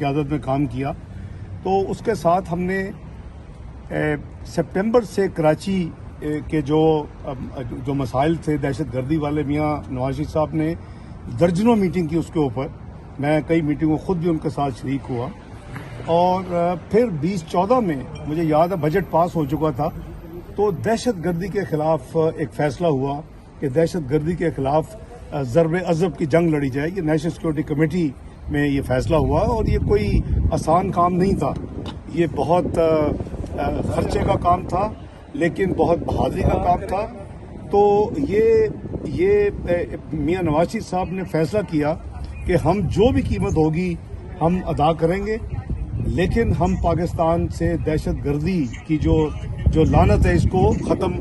قیادت میں کام کیا. تو اس کے ساتھ ہم نے سپٹمبر سے کراچی کے جو مسائل تھے دہشت گردی والے، میاں نواز شریف صاحب نے درجنوں میٹنگ کی اس کے اوپر. میں کئی میٹنگوں خود بھی ان کے ساتھ شریک ہوا. اور پھر 2014 میں مجھے یاد ہے بجٹ پاس ہو چکا تھا، تو دہشت گردی کے خلاف ایک فیصلہ ہوا کہ دہشت گردی کے خلاف ضرب عضب کی جنگ لڑی جائے. یہ نیشنل سیکورٹی کمیٹی میں یہ فیصلہ ہوا اور یہ کوئی آسان کام نہیں تھا. یہ بہت خرچے کا کام تھا، لیکن بہت بہادری کا کام تھا. تو یہ میاں نواز شریف صاحب نے فیصلہ کیا کہ ہم جو بھی قیمت ہوگی ہم ادا کریں گے، لیکن ہم پاکستان سے دہشت گردی کی جو لعنت ہے اس کو ختم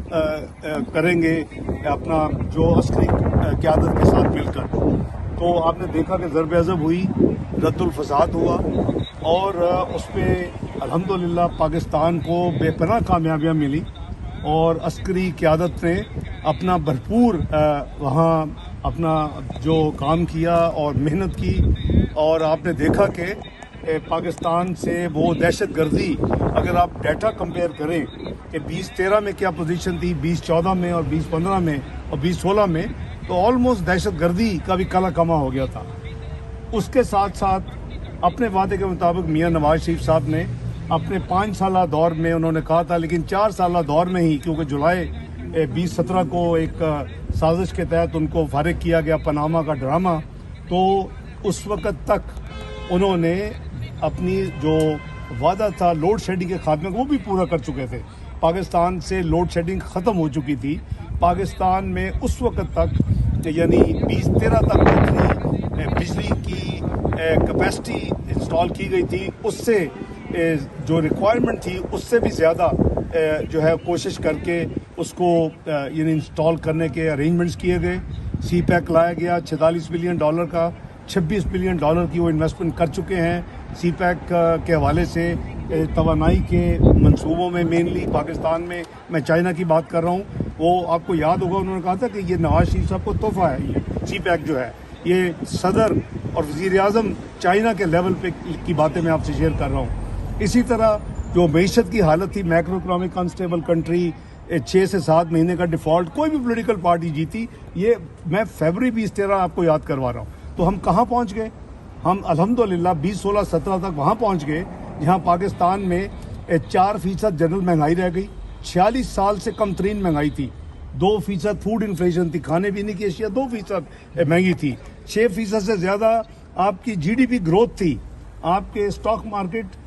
کریں گے اپنا جو عسکری قیادت کے ساتھ مل کر. تو آپ نے دیکھا کہ ضرب عضب ہوئی، رد الفساد ہوا، اور اس پہ الحمدللہ پاکستان کو بے پناہ کامیابیاں ملی، اور عسکری قیادت نے اپنا بھرپور وہاں اپنا جو کام کیا اور محنت کی. اور آپ نے دیکھا کہ پاکستان سے وہ دہشت گردی، اگر آپ ڈیٹا کمپیئر کریں کہ 2013 میں کیا پوزیشن تھی، 2014 میں اور 2015 میں اور 2016 میں، تو آلموسٹ دہشت گردی کا بھی کالا کما ہو گیا تھا. اس کے ساتھ ساتھ اپنے وعدے کے مطابق میاں نواز شریف صاحب نے اپنے 5 سالہ دور میں انہوں نے کہا تھا، لیکن 4 سالہ دور میں ہی، کیونکہ جولائی 2017 کو ایک سازش کے تحت ان کو فارغ کیا گیا پاناما کا ڈرامہ، تو اس وقت تک انہوں نے اپنی جو وعدہ تھا لوڈ شیڈنگ کے خاتمے کو وہ بھی پورا کر چکے تھے. پاکستان سے لوڈ شیڈنگ ختم ہو چکی تھی. پاکستان میں اس وقت تک یعنی 2013 تک جتنی بجلی کی کیپیسٹی انسٹال کی گئی تھی، اس سے جو ریکوائرمنٹ تھی اس سے بھی زیادہ جو ہے کوشش کر کے اس کو یعنی انسٹال کرنے کے ارینجمنٹس کیے گئے. سی پیک لایا گیا $46 بلین کا، $26 بلین کی وہ انویسٹمنٹ کر چکے ہیں. سی پیک کے حوالے سے توانائی کے منصوبوں میں مینلی پاکستان میں چائنا کی بات کر رہا ہوں. وہ آپ کو یاد ہوگا انہوں نے کہا تھا کہ یہ نواز شریف صاحب کو تحفہ ہے. یہ سی پیک جو ہے یہ صدر اور وزیر اعظم چائنا کے لیول پہ کی باتیں میں آپ سے شیئر کر رہا ہوں. اسی طرح جو معیشت کی حالت تھی، میکرو اکنامک انسٹیبل کنٹری، 6 سے 7 مہینے کا ڈیفالٹ، کوئی بھی پولیٹیکل پارٹی جیتی. یہ میں فیبرری 2013 آپ کو یاد کروا رہا ہوں. تو ہم کہاں پہنچ گئے؟ ہم الحمدللہ 2016-17 تک وہاں پہنچ گئے جہاں پاکستان میں 4% جنرل مہنگائی رہ گئی. 46 سال سے کم ترین مہنگائی تھی. 2% فوڈ انفلیشن تھی، کھانے پینے کی اشیاء 2% مہنگی تھی. 6% سے زیادہ آپ کی جی ڈی پی گروتھ تھی. آپ کے اسٹاک مارکیٹ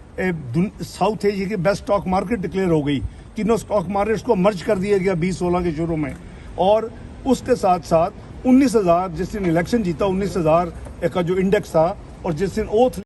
ساؤتھ ایشیا کی بیسٹ اسٹاک مارکیٹ ڈکلیئر ہو گئی. تینوں اسٹاک مارکیٹس کو مرج کر دیا گیا 2016 کے شروع میں. اور اس کے ساتھ ساتھ 19,000 جس دن الیکشن جیتا 19,000 کا جو انڈیکس تھا، اور جس دن اوتھ